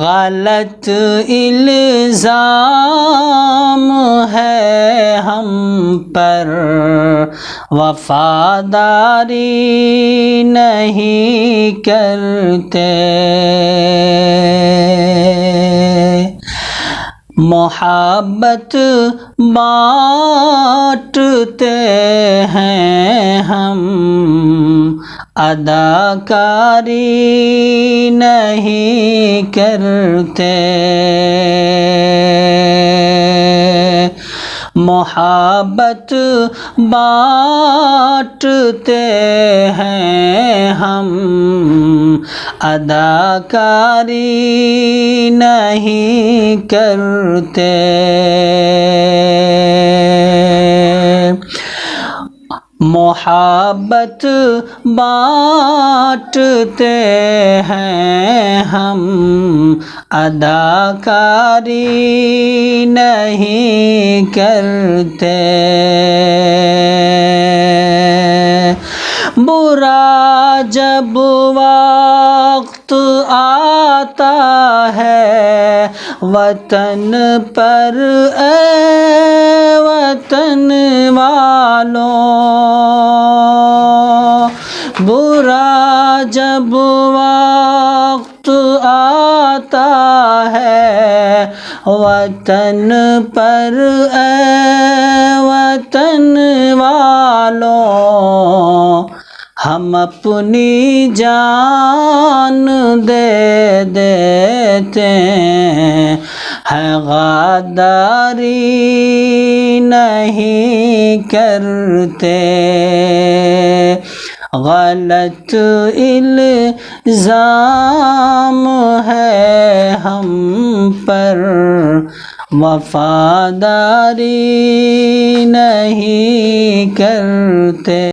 غلط الزام ہے ہم پر، وفاداری نہیں کرتے، محبت بانٹتے ہیں ہم، اداکاری نہیں کرتے، محبت بانٹتے ہیں ہم، اداکاری نہیں کرتے، محبت بانٹتے ہیں ہم، اداکاری نہیں کرتے، برا جب وقت آتا ہے وطن پر، اے وطن والوں، برا جب وقت آتا ہے وطن پر، اے وطن والوں، ہم اپنی جان دے دیتے ہیں، غداری نہیں کرتے، غلط الزام ہے ہم پر، وفاداری نہیں کرتے۔